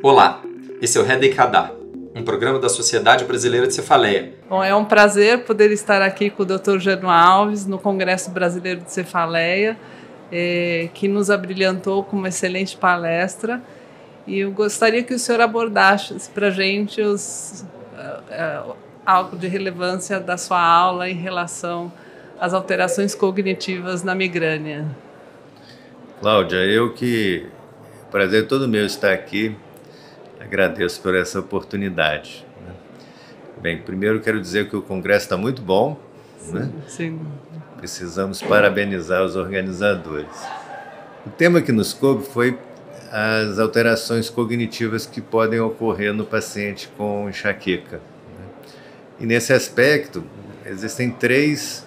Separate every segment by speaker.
Speaker 1: Olá, esse é o REDECADA, um programa da Sociedade Brasileira de Cefaleia.
Speaker 2: Bom, é um prazer poder estar aqui com o Dr. Jânio Alves no Congresso Brasileiro de Cefaleia, que nos abrilhantou com uma excelente palestra. E eu gostaria que o senhor abordasse para a gente algo de relevância da sua aula em relação às alterações cognitivas na migrânia.
Speaker 3: Cláudia, prazer todo meu estar aqui. Agradeço por essa oportunidade. Bem, primeiro quero dizer que o congresso está muito bom.
Speaker 2: Sim,
Speaker 3: né?
Speaker 2: Sim.
Speaker 3: Precisamos parabenizar os organizadores. O tema que nos coube foi as alterações cognitivas que podem ocorrer no paciente com enxaqueca. E nesse aspecto, existem três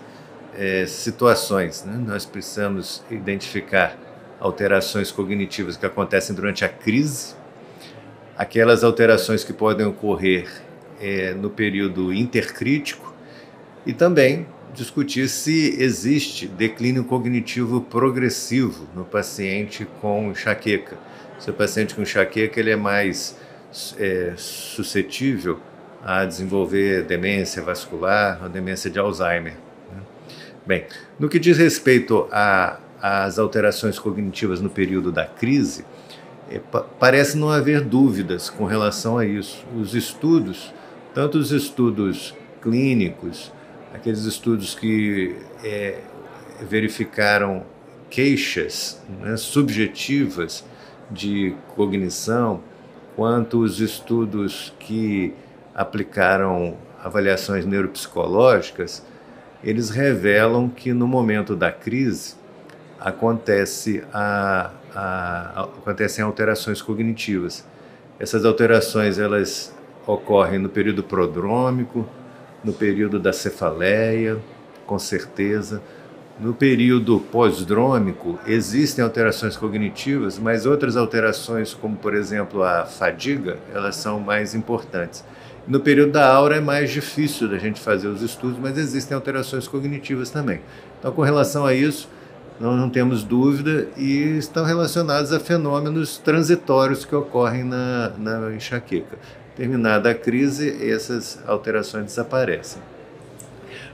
Speaker 3: situações. Nós precisamos identificar alterações cognitivas que acontecem durante a crise, aquelas alterações que podem ocorrer no período intercrítico e também discutir se existe declínio cognitivo progressivo no paciente com enxaqueca. Se o paciente com enxaqueca ele é mais suscetível a desenvolver demência vascular ou demência de Alzheimer. Bem, no que diz respeito às alterações cognitivas no período da crise, parece não haver dúvidas com relação a isso. Os estudos, tanto os estudos clínicos, aqueles estudos que verificaram queixas subjetivas de cognição, quanto os estudos que aplicaram avaliações neuropsicológicas, eles revelam que no momento da crise acontecem alterações cognitivas. Essas alterações elas ocorrem no período prodrômico, no período da cefaleia, com certeza. No período pós-drômico existem alterações cognitivas, mas outras alterações, como por exemplo a fadiga, elas são mais importantes. No período da aura é mais difícil da gente fazer os estudos, mas existem alterações cognitivas também. Então, com relação a isso, nós não temos dúvida e estão relacionados a fenômenos transitórios que ocorrem na enxaqueca. Terminada a crise, essas alterações desaparecem.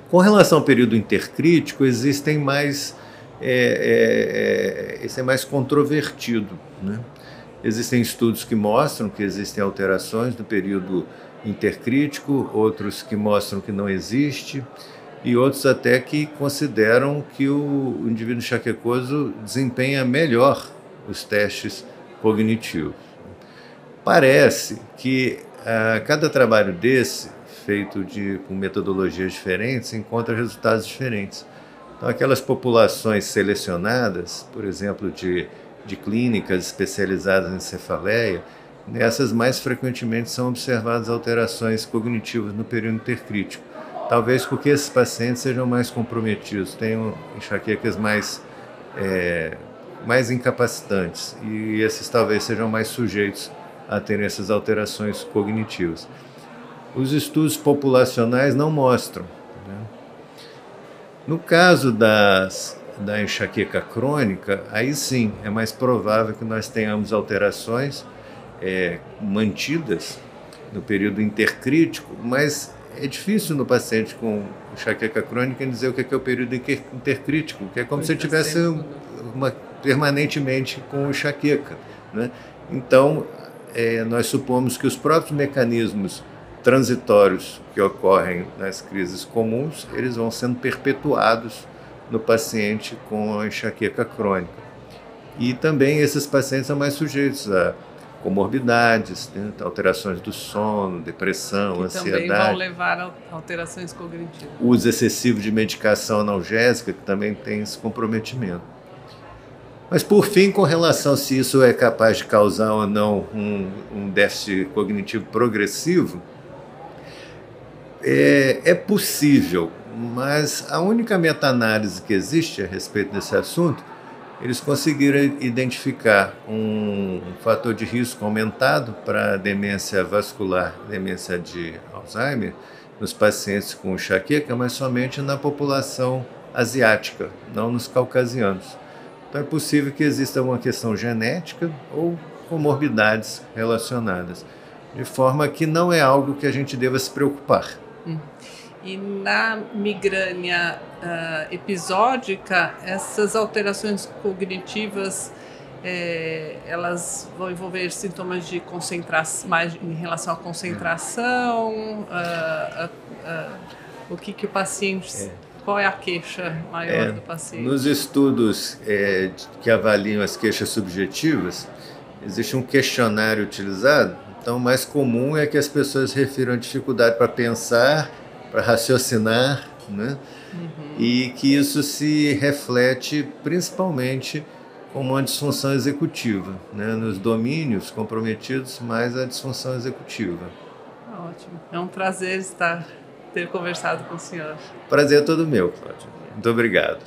Speaker 3: Com relação ao período intercrítico, existem mais, esse é mais controvertido. Existem estudos que mostram que existem alterações no período intercrítico, outros que mostram que não existe, e outros até que consideram que o indivíduo enxaquecoso desempenha melhor os testes cognitivos. Parece que cada trabalho desse, feito com metodologias diferentes, encontra resultados diferentes. Então, aquelas populações selecionadas, por exemplo, de clínicas especializadas em cefaleia, nessas mais frequentemente são observadas alterações cognitivas no período intercrítico. Talvez porque esses pacientes sejam mais comprometidos, tenham enxaquecas mais incapacitantes, e esses talvez sejam mais sujeitos a terem essas alterações cognitivas. Os estudos populacionais não mostram. No caso da enxaqueca crônica, aí sim, é mais provável que nós tenhamos alterações mantidas no período intercrítico, mas é difícil no paciente com enxaqueca crônica dizer o que é o período intercrítico, que é como se ele tivesse permanentemente com enxaqueca. Então, nós supomos que os próprios mecanismos transitórios que ocorrem nas crises comuns, eles vão sendo perpetuados no paciente com a enxaqueca crônica. E também esses pacientes são mais sujeitos a comorbidades, alterações do sono, depressão, ansiedade.
Speaker 2: Também vão levar a alterações cognitivas.
Speaker 3: Uso excessivo de medicação analgésica, que também tem esse comprometimento. Mas, por fim, com relação a se isso é capaz de causar ou não um déficit cognitivo progressivo, é possível, mas a única meta-análise que existe a respeito desse assunto, eles conseguiram identificar um fator de risco aumentado para demência vascular, demência de Alzheimer, nos pacientes com enxaqueca, mas somente na população asiática, não nos caucasianos. Então é possível que exista uma questão genética ou comorbidades relacionadas, de forma que não é algo que a gente deva se preocupar.
Speaker 2: E na migrânia episódica, essas alterações cognitivas, elas vão envolver sintomas de concentração, mais em relação à concentração, o que o paciente... Qual é a queixa maior do paciente?
Speaker 3: Nos estudos que avaliam as queixas subjetivas, existe um questionário utilizado. Então, o mais comum é que as pessoas refiram a dificuldade para pensar, para raciocinar, né? E que isso se reflete principalmente como uma disfunção executiva, né? Nos domínios comprometidos, mais a disfunção executiva.
Speaker 2: Ótimo. É um prazer ter conversado com o senhor.
Speaker 3: Prazer é todo meu, Cláudio. Muito obrigado.